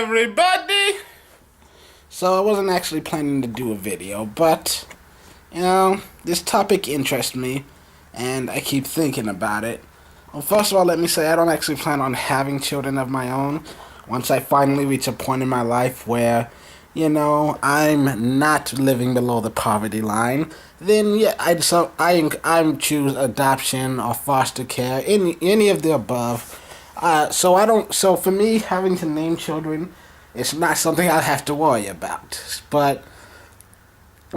everybody! So I wasn't actually planning to do a video, but, you know, this topic interests me, and I keep thinking about it. Well, first of all, let me say I don't actually plan on having children of my own. Once I finally reach a point in my life where, you know, I'm not living below the poverty line, then yeah, I'm choose adoption or foster care, any of the above. So for me, having to name children, it's not something I have to worry about.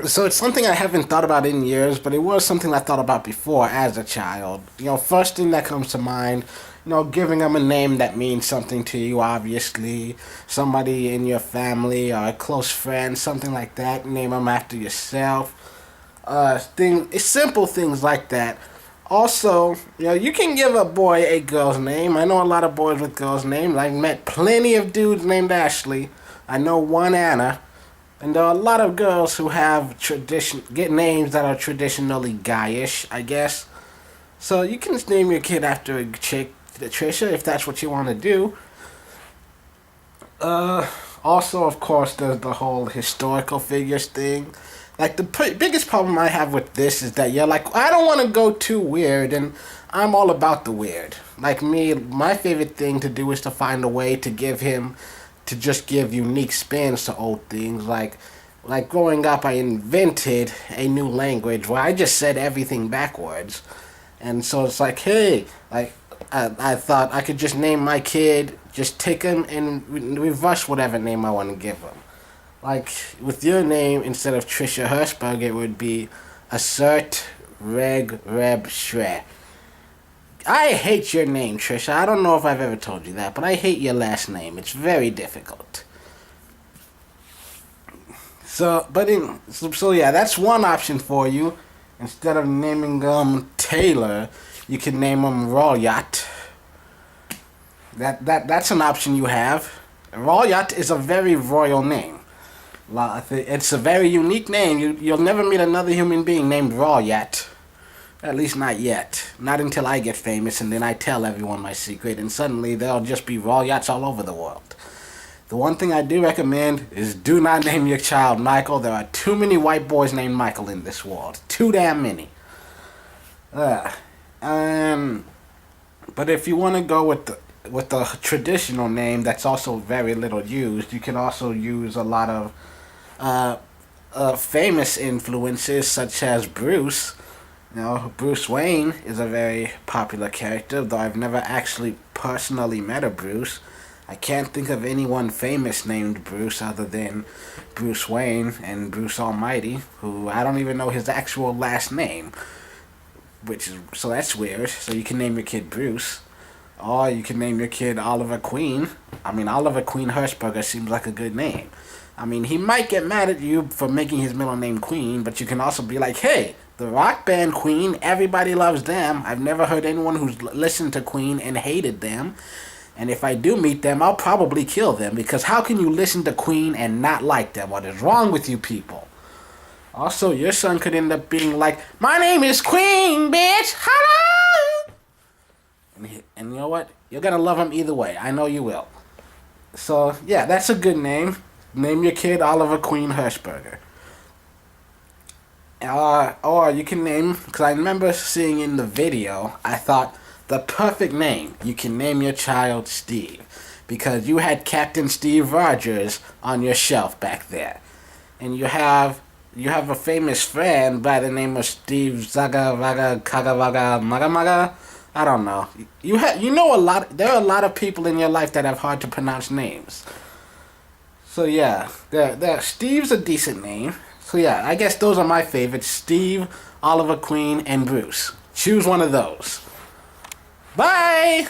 So it's something I haven't thought about in years, but it was something I thought about before as a child. You know, first thing that comes to mind, you know, giving them a name that means something to you, obviously. Somebody in your family or a close friend, something like that. Name them after yourself. Simple things like that. Also, you know, you can give a boy a girl's name. I know a lot of boys with girls' names. I've met plenty of dudes named Ashley. I know one Anna. And there are a lot of girls who have get names that are traditionally guyish, I guess. So you can just name your kid after a chick, Trisha, if that's what you want to do. Also, of course, there's the whole historical figures thing. Like, the biggest problem I have with this is that you're like, I don't want to go too weird, and I'm all about the weird. Like me, my favorite thing to do is to find a way to just give unique spins to old things. Like growing up, I invented a new language where I just said everything backwards. And so it's like, hey, like, I thought I could just name my kid, just take him and reverse whatever name I want to give him. Like, with your name, instead of Trisha Hirschberg, it would be Assert Reg Reb Shre. I hate your name, Trisha. I don't know if I've ever told you that, but I hate your last name. It's very difficult. So yeah, that's one option for you. Instead of naming them Taylor, you can name them Royat. That's an option you have. Royat is a very royal name. It's a very unique name. You'll never meet another human being named Royat. At least not yet. Not until I get famous and then I tell everyone my secret and suddenly there'll just be Royats all over the world. The one thing I do recommend is do not name your child Michael. There are too many white boys named Michael in this world. Too damn many. But if you want to go with the traditional name that's also very little used, you can also use a lot of famous influences such as Bruce. You know, Bruce Wayne is a very popular character, though I've never actually personally met a Bruce. I can't think of anyone famous named Bruce other than Bruce Wayne and Bruce Almighty, who I don't even know his actual last name. So that's weird. So you can name your kid Bruce. Or you can name your kid Oliver Queen. I mean, Oliver Queen Hirschberger seems like a good name. I mean, he might get mad at you for making his middle name Queen, but you can also be like, hey, the rock band Queen, everybody loves them. I've never heard anyone who's listened to Queen and hated them. And if I do meet them, I'll probably kill them, because how can you listen to Queen and not like them? What is wrong with you people? Also, your son could end up being like, my name is Queen, bitch! Hello! And you know what? You're gonna love him either way. I know you will. So, yeah, that's a good name. Name your kid Oliver Queen Hirschberger. Or you can name, because I remember seeing in the video, I thought, the perfect name, you can name your child Steve. Because you had Captain Steve Rogers on your shelf back there. And you have a famous friend by the name of Steve Zaga Vaga Kaga Vaga Maga Maga. I don't know. There are a lot of people in your life that have hard to pronounce names. So yeah, Steve's a decent name. So yeah, I guess those are my favorites. Steve, Oliver Queen, and Bruce. Choose one of those. Bye!